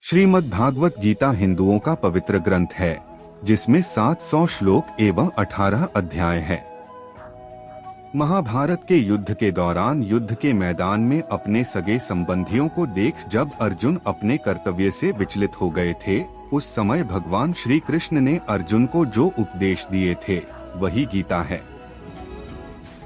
श्रीमद् भागवत गीता हिंदुओं का पवित्र ग्रंथ है, जिसमें 700 श्लोक एवं 18 अध्याय है। महाभारत के युद्ध के दौरान युद्ध के मैदान में अपने सगे संबंधियों को देख जब अर्जुन अपने कर्तव्य से विचलित हो गए थे, उस समय भगवान श्री कृष्ण ने अर्जुन को जो उपदेश दिए थे वही गीता है।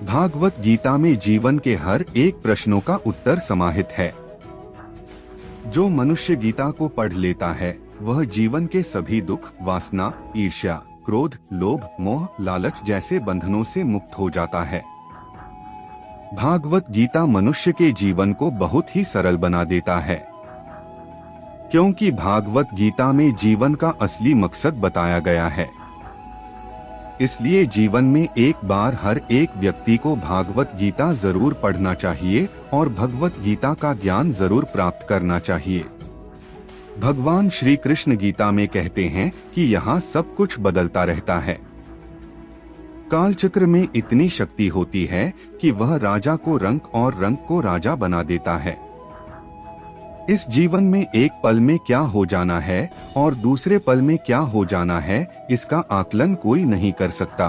भागवत गीता में जीवन के हर एक प्रश्नों का उत्तर समाहित है। जो मनुष्य गीता को पढ़ लेता है वह जीवन के सभी दुख, वासना, ईर्ष्या, क्रोध, लोभ, मोह, लालच जैसे बंधनों से मुक्त हो जाता है। भागवत गीता मनुष्य के जीवन को बहुत ही सरल बना देता है, क्योंकि भागवत गीता में जीवन का असली मकसद बताया गया है। इसलिए जीवन में एक बार हर एक व्यक्ति को भागवत गीता जरूर पढ़ना चाहिए और भगवत गीता का ज्ञान जरूर प्राप्त करना चाहिए। भगवान श्री कृष्ण गीता में कहते हैं कि यहाँ सब कुछ बदलता रहता है। कालचक्र में इतनी शक्ति होती है कि वह राजा को रंक और रंक को राजा बना देता है। इस जीवन में एक पल में क्या हो जाना है और दूसरे पल में क्या हो जाना है, इसका आकलन कोई नहीं कर सकता।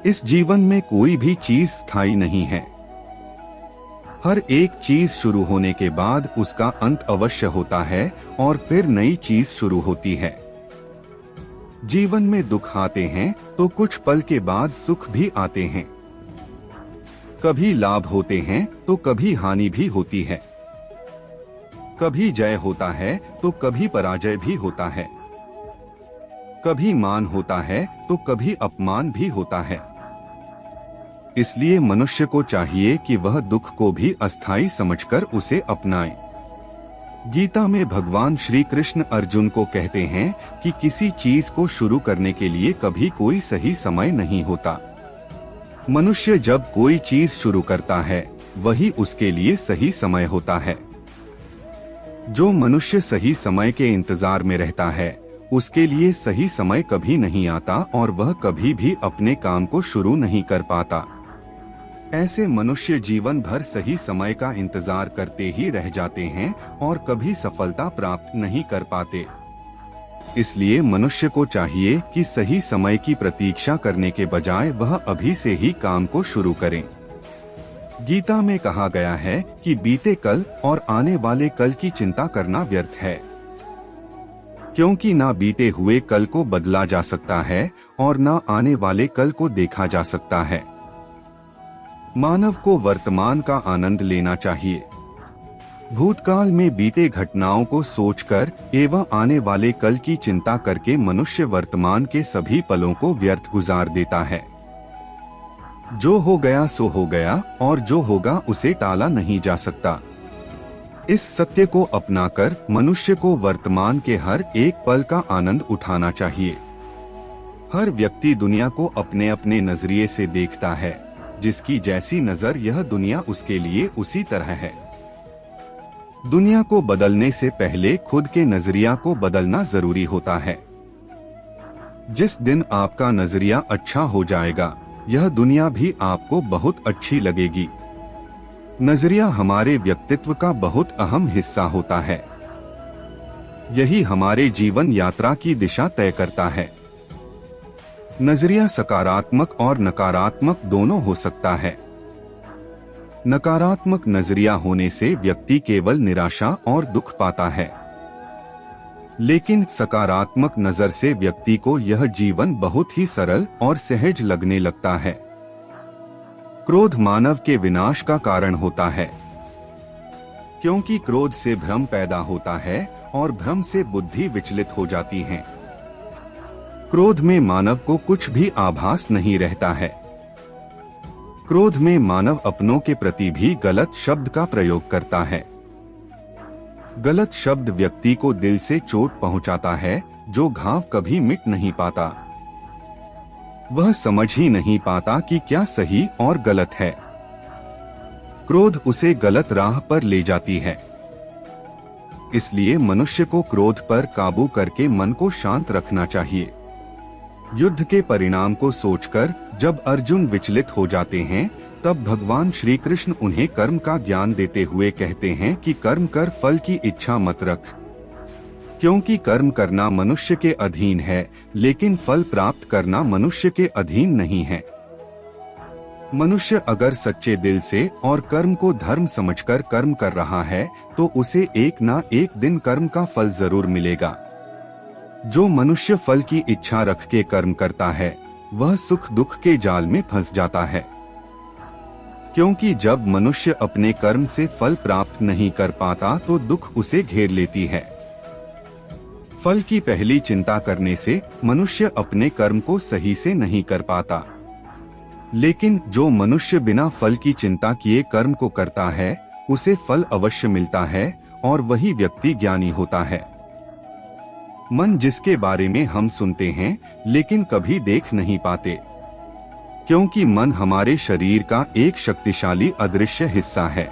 इस जीवन में कोई भी चीज स्थायी नहीं है। हर एक चीज शुरू होने के बाद उसका अंत अवश्य होता है और फिर नई चीज शुरू होती है। जीवन में दुख आते हैं तो कुछ पल के बाद सुख भी आते हैं। कभी लाभ होते हैं तो कभी हानि भी होती है। कभी जय होता है तो कभी पराजय भी होता है। कभी मान होता है तो कभी अपमान भी होता है। इसलिए मनुष्य को चाहिए कि वह दुख को भी अस्थायी समझकर उसे अपनाए। गीता में भगवान श्री कृष्ण अर्जुन को कहते हैं कि किसी चीज को शुरू करने के लिए कभी कोई सही समय नहीं होता। मनुष्य जब कोई चीज शुरू करता है वही उसके लिए सही समय होता है। जो मनुष्य सही समय के इंतजार में रहता है उसके लिए सही समय कभी नहीं आता और वह कभी भी अपने काम को शुरू नहीं कर पाता। ऐसे मनुष्य जीवन भर सही समय का इंतजार करते ही रह जाते हैं और कभी सफलता प्राप्त नहीं कर पाते। इसलिए मनुष्य को चाहिए कि सही समय की प्रतीक्षा करने के बजाय वह अभी से ही काम को शुरू करें। गीता में कहा गया है कि बीते कल और आने वाले कल की चिंता करना व्यर्थ है, क्योंकि ना बीते हुए कल को बदला जा सकता है और ना आने वाले कल को देखा जा सकता है। मानव को वर्तमान का आनंद लेना चाहिए। भूतकाल में बीते घटनाओं को सोचकर एवं आने वाले कल की चिंता करके मनुष्य वर्तमान के सभी पलों को व्यर्थ गुजार देता है। जो हो गया सो हो गया और जो होगा उसे टाला नहीं जा सकता। इस सत्य को अपनाकर मनुष्य को वर्तमान के हर एक पल का आनंद उठाना चाहिए। हर व्यक्ति दुनिया को अपने अपने नजरिए से देखता है। जिसकी जैसी नजर यह दुनिया उसके लिए उसी तरह है। दुनिया को बदलने से पहले खुद के नजरिया को बदलना जरूरी होता है। जिस दिन आपका नजरिया अच्छा हो जाएगा यह दुनिया भी आपको बहुत अच्छी लगेगी। नजरिया हमारे व्यक्तित्व का बहुत अहम हिस्सा होता है। यही हमारे जीवन यात्रा की दिशा तय करता है। नजरिया सकारात्मक और नकारात्मक दोनों हो सकता है। नकारात्मक नजरिया होने से व्यक्ति केवल निराशा और दुख पाता है, लेकिन सकारात्मक नजर से व्यक्ति को यह जीवन बहुत ही सरल और सहज लगने लगता है। क्रोध मानव के विनाश का कारण होता है, क्योंकि क्रोध से भ्रम पैदा होता है और भ्रम से बुद्धि विचलित हो जाती है। क्रोध में मानव को कुछ भी आभास नहीं रहता है। क्रोध में मानव अपनों के प्रति भी गलत शब्द का प्रयोग करता है। गलत शब्द व्यक्ति को दिल से चोट पहुंचाता है, जो घाव कभी मिट नहीं पाता। वह समझ ही नहीं पाता कि क्या सही और गलत है। क्रोध उसे गलत राह पर ले जाती है। इसलिए मनुष्य को क्रोध पर काबू करके मन को शांत रखना चाहिए। युद्ध के परिणाम को सोचकर जब अर्जुन विचलित हो जाते हैं तब भगवान श्री कृष्ण उन्हें कर्म का ज्ञान देते हुए कहते हैं कि कर्म कर, फल की इच्छा मत रख। क्योंकि कर्म करना मनुष्य के अधीन है, लेकिन फल प्राप्त करना मनुष्य के अधीन नहीं है। मनुष्य अगर सच्चे दिल से और कर्म को धर्म समझकर कर्म कर रहा है तो उसे एक ना एक दिन कर्म का फल जरूर मिलेगा। जो मनुष्य फल की इच्छा रख के कर्म करता है वह सुख दुख के जाल में फंस जाता है, क्योंकि जब मनुष्य अपने कर्म से फल प्राप्त नहीं कर पाता तो दुख उसे घेर लेती है। फल की पहली चिंता करने से मनुष्य अपने कर्म को सही से नहीं कर पाता, लेकिन जो मनुष्य बिना फल की चिंता किए कर्म को करता है उसे फल अवश्य मिलता है और वही व्यक्ति ज्ञानी होता है। मन जिसके बारे में हम सुनते हैं लेकिन कभी देख नहीं पाते, क्योंकि मन हमारे शरीर का एक शक्तिशाली अदृश्य हिस्सा है।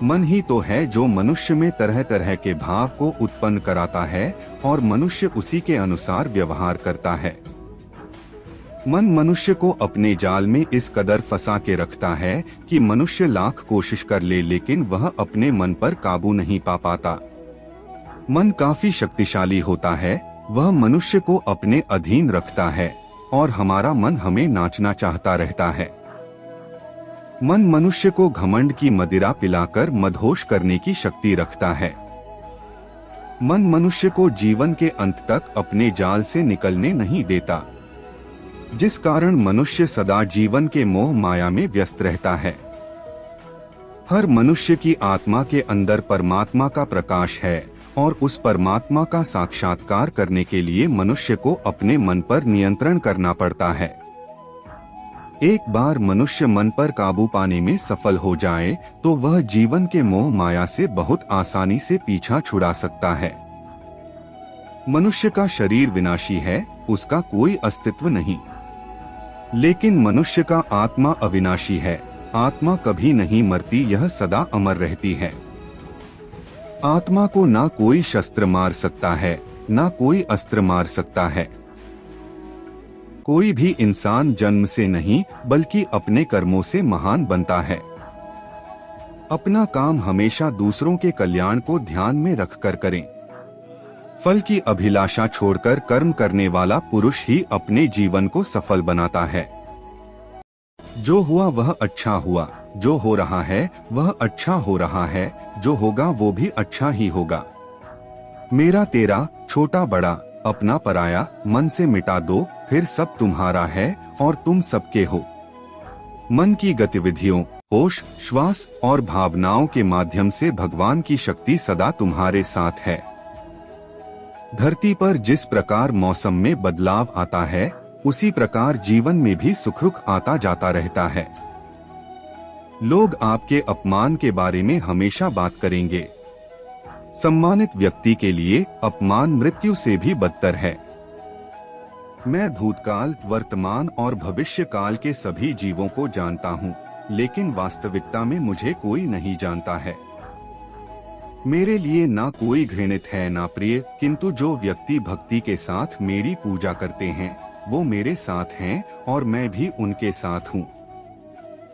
मन ही तो है जो मनुष्य में तरह तरह के भाव को उत्पन्न कराता है और मनुष्य उसी के अनुसार व्यवहार करता है। मन मनुष्य को अपने जाल में इस कदर फंसा के रखता है कि मनुष्य लाख कोशिश कर ले लेकिन वह अपने मन पर काबू नहीं पा पाता। मन काफी शक्तिशाली होता है, वह मनुष्य को अपने अधीन रखता है और हमारा मन हमें नाचना चाहता रहता है। मन मनुष्य को घमंड की मदिरा पिलाकर मदहोश करने की शक्ति रखता है। मन मनुष्य को जीवन के अंत तक अपने जाल से निकलने नहीं देता, जिस कारण मनुष्य सदा जीवन के मोह माया में व्यस्त रहता है। हर मनुष्य की आत्मा के अंदर परमात्मा का प्रकाश है और उस परमात्मा का साक्षात्कार करने के लिए मनुष्य को अपने मन पर नियंत्रण करना पड़ता है। एक बार मनुष्य मन पर काबू पाने में सफल हो जाए तो वह जीवन के मोह माया से बहुत आसानी से पीछा छुड़ा सकता है। मनुष्य का शरीर विनाशी है, उसका कोई अस्तित्व नहीं, लेकिन मनुष्य का आत्मा अविनाशी है। आत्मा कभी नहीं मरती, यह सदा अमर रहती है। आत्मा को ना कोई शस्त्र मार सकता है, ना कोई अस्त्र मार सकता है। कोई भी इंसान जन्म से नहीं बल्कि अपने कर्मों से महान बनता है। अपना काम हमेशा दूसरों के कल्याण को ध्यान में रखकर करें। फल की अभिलाषा छोड़कर कर्म करने वाला पुरुष ही अपने जीवन को सफल बनाता है। जो हुआ वह अच्छा हुआ, जो हो रहा है वह अच्छा हो रहा है, जो होगा वो भी अच्छा ही होगा। मेरा तेरा, छोटा बड़ा, अपना पराया मन से मिटा दो, फिर सब तुम्हारा है और तुम सबके हो। मन की गतिविधियों, होश, श्वास और भावनाओं के माध्यम से भगवान की शक्ति सदा तुम्हारे साथ है। धरती पर जिस प्रकार मौसम में बदलाव आता है उसी प्रकार जीवन में भी सुख आता जाता रहता है। लोग आपके अपमान के बारे में हमेशा बात करेंगे। सम्मानित व्यक्ति के लिए अपमान मृत्यु से भी बदतर है। मैं भूतकाल, वर्तमान और भविष्य काल के सभी जीवों को जानता हूँ, लेकिन वास्तविकता में मुझे कोई नहीं जानता है। मेरे लिए ना कोई घृणित है ना प्रिय, किंतु जो व्यक्ति भक्ति के साथ मेरी पूजा करते हैं वो मेरे साथ हैं और मैं भी उनके साथ हूँ।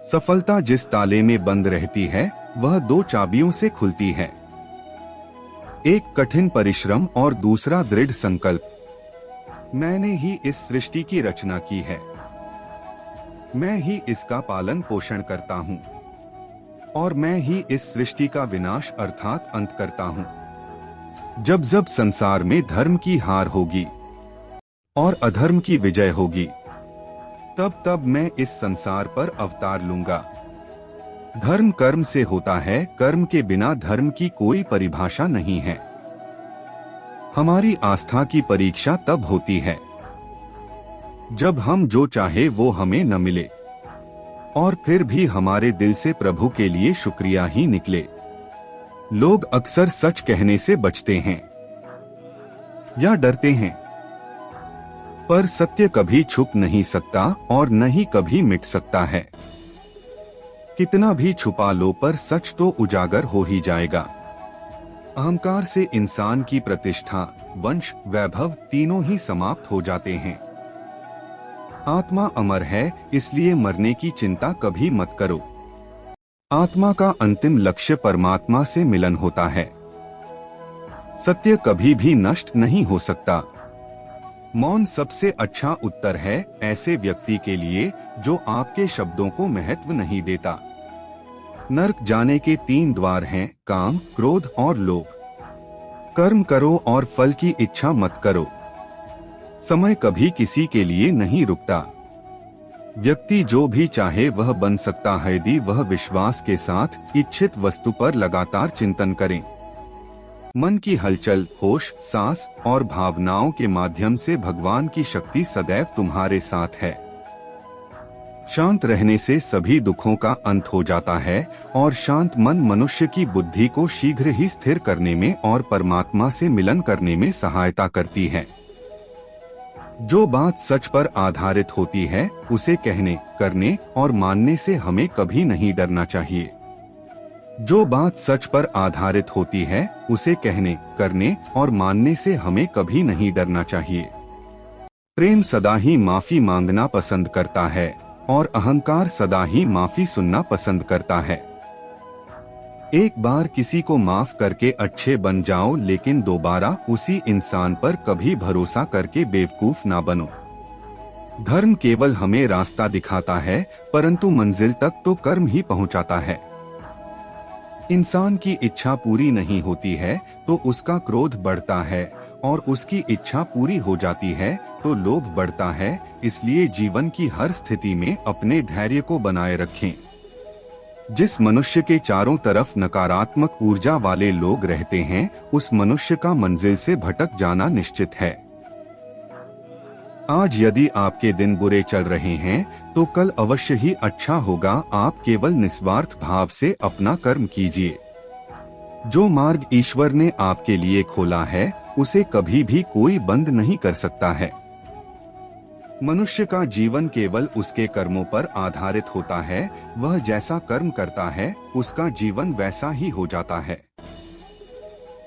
सफलता जिस ताले में बंद रहती है वह दो चाबियों से खुलती है, एक कठिन परिश्रम और दूसरा दृढ़ संकल्प। मैंने ही इस सृष्टि की रचना की है, मैं ही इसका पालन पोषण करता हूँ और मैं ही इस सृष्टि का विनाश अर्थात अंत करता हूँ। जब जब संसार में धर्म की हार होगी और अधर्म की विजय होगी, तब तब मैं इस संसार पर अवतार लूंगा। धर्म कर्म से होता है, कर्म के बिना धर्म की कोई परिभाषा नहीं है। हमारी आस्था की परीक्षा तब होती है जब हम जो चाहे वो हमें न मिले और फिर भी हमारे दिल से प्रभु के लिए शुक्रिया ही निकले। लोग अक्सर सच कहने से बचते हैं या डरते हैं, पर सत्य कभी छुप नहीं सकता और न ही कभी मिट सकता है। कितना भी छुपा लो पर सच तो उजागर हो ही जाएगा। अहंकार से इंसान की प्रतिष्ठा, वंश, वैभव तीनों ही समाप्त हो जाते हैं। आत्मा अमर है, इसलिए मरने की चिंता कभी मत करो। आत्मा का अंतिम लक्ष्य परमात्मा से मिलन होता है। सत्य कभी भी नष्ट नहीं हो सकता। मौन सबसे अच्छा उत्तर है ऐसे व्यक्ति के लिए जो आपके शब्दों को महत्व नहीं देता। नरक जाने के 3 द्वार हैं, काम, क्रोध और लोभ। कर्म करो और फल की इच्छा मत करो। समय कभी किसी के लिए नहीं रुकता। व्यक्ति जो भी चाहे वह बन सकता है यदि वह विश्वास के साथ इच्छित वस्तु पर लगातार चिंतन करें। मन की हलचल, होश, सांस और भावनाओं के माध्यम से भगवान की शक्ति सदैव तुम्हारे साथ है। शांत रहने से सभी दुखों का अंत हो जाता है और शांत मन मनुष्य की बुद्धि को शीघ्र ही स्थिर करने में और परमात्मा से मिलन करने में सहायता करती है। जो बात सच पर आधारित होती है उसे कहने, करने और मानने से हमें कभी नहीं डरना चाहिए। जो बात सच पर आधारित होती है उसे कहने, करने और मानने से हमें कभी नहीं डरना चाहिए। प्रेम सदा ही माफी मांगना पसंद करता है और अहंकार सदा ही माफी सुनना पसंद करता है। एक बार किसी को माफ करके अच्छे बन जाओ, लेकिन दोबारा उसी इंसान पर कभी भरोसा करके बेवकूफ ना बनो। धर्म केवल हमें रास्ता दिखाता है, परंतु मंजिल तक तो कर्म ही पहुंचाता है। इंसान की इच्छा पूरी नहीं होती है तो उसका क्रोध बढ़ता है और उसकी इच्छा पूरी हो जाती है तो लोभ बढ़ता है। इसलिए जीवन की हर स्थिति में अपने धैर्य को बनाए रखें। जिस मनुष्य के चारों तरफ नकारात्मक ऊर्जा वाले लोग रहते हैं, उस मनुष्य का मंजिल से भटक जाना निश्चित है। आज यदि आपके दिन बुरे चल रहे हैं तो कल अवश्य ही अच्छा होगा। आप केवल निस्वार्थ भाव से अपना कर्म कीजिए। जो मार्ग ईश्वर ने आपके लिए खोला है उसे कभी भी कोई बंद नहीं कर सकता है। मनुष्य का जीवन केवल उसके कर्मों पर आधारित होता है। वह जैसा कर्म करता है उसका जीवन वैसा ही हो जाता है।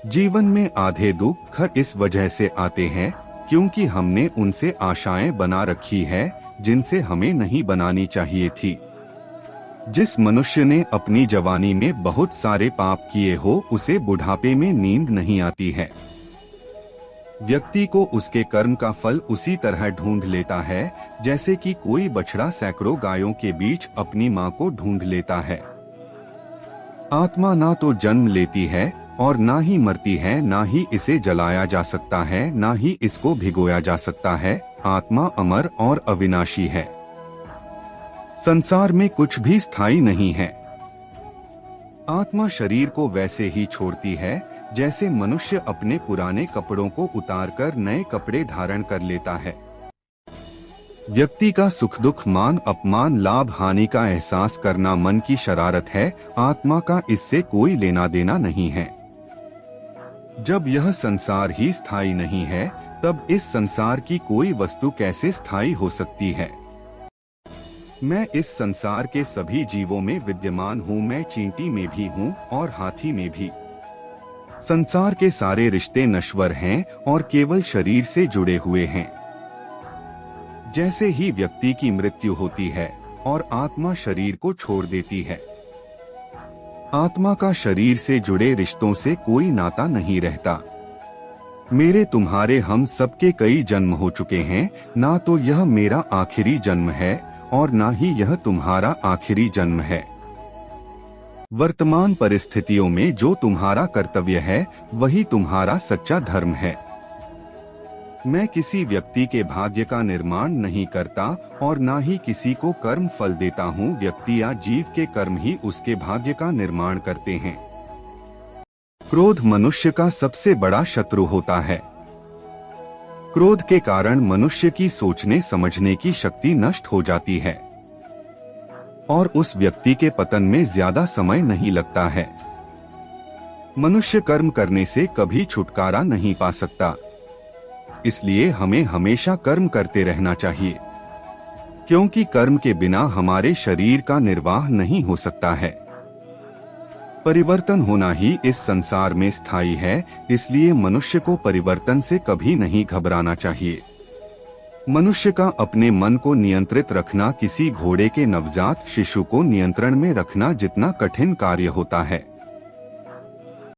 जीवन में आधे दुख इस वजह से आते हैं क्योंकि हमने उनसे आशाएं बना रखी है जिनसे हमें नहीं बनानी चाहिए थी। जिस मनुष्य ने अपनी जवानी में बहुत सारे पाप किए हो उसे बुढ़ापे में नींद नहीं आती है। व्यक्ति को उसके कर्म का फल उसी तरह ढूंढ लेता है जैसे कि कोई बछड़ा सैकड़ों गायों के बीच अपनी मां को ढूंढ लेता है। आत्मा ना तो जन्म लेती है और ना ही मरती है, ना ही इसे जलाया जा सकता है, ना ही इसको भिगोया जा सकता है। आत्मा अमर और अविनाशी है। संसार में कुछ भी स्थायी नहीं है। आत्मा शरीर को वैसे ही छोड़ती है जैसे मनुष्य अपने पुराने कपड़ों को उतारकर नए कपड़े धारण कर लेता है। व्यक्ति का सुख दुख, मान अपमान, लाभ हानि का एहसास करना मन की शरारत है। आत्मा का इससे कोई लेना देना नहीं है। जब यह संसार ही स्थायी नहीं है तब इस संसार की कोई वस्तु कैसे स्थायी हो सकती है। मैं इस संसार के सभी जीवों में विद्यमान हूँ। मैं चींटी में भी हूँ और हाथी में भी। संसार के सारे रिश्ते नश्वर हैं और केवल शरीर से जुड़े हुए हैं। जैसे ही व्यक्ति की मृत्यु होती है और आत्मा शरीर को छोड़ देती है, आत्मा का शरीर से जुड़े रिश्तों से कोई नाता नहीं रहता। मेरे तुम्हारे हम सबके कई जन्म हो चुके हैं, ना तो यह मेरा आखिरी जन्म है और ना ही यह तुम्हारा आखिरी जन्म है। वर्तमान परिस्थितियों में जो तुम्हारा कर्तव्य है वही तुम्हारा सच्चा धर्म है। मैं किसी व्यक्ति के भाग्य का निर्माण नहीं करता और ना ही किसी को कर्म फल देता हूँ। व्यक्ति या जीव के कर्म ही उसके भाग्य का निर्माण करते हैं। क्रोध मनुष्य का सबसे बड़ा शत्रु होता है। क्रोध के कारण मनुष्य की सोचने समझने की शक्ति नष्ट हो जाती है और उस व्यक्ति के पतन में ज्यादा समय नहीं लगता है। मनुष्य कर्म करने से कभी छुटकारा नहीं पा सकता, इसलिए हमें हमेशा कर्म करते रहना चाहिए, क्योंकि कर्म के बिना हमारे शरीर का निर्वाह नहीं हो सकता है। परिवर्तन होना ही इस संसार में स्थायी है, इसलिए मनुष्य को परिवर्तन से कभी नहीं घबराना चाहिए। मनुष्य का अपने मन को नियंत्रित रखना किसी घोड़े के नवजात शिशु को नियंत्रण में रखना जितना कठिन कार्य होता है।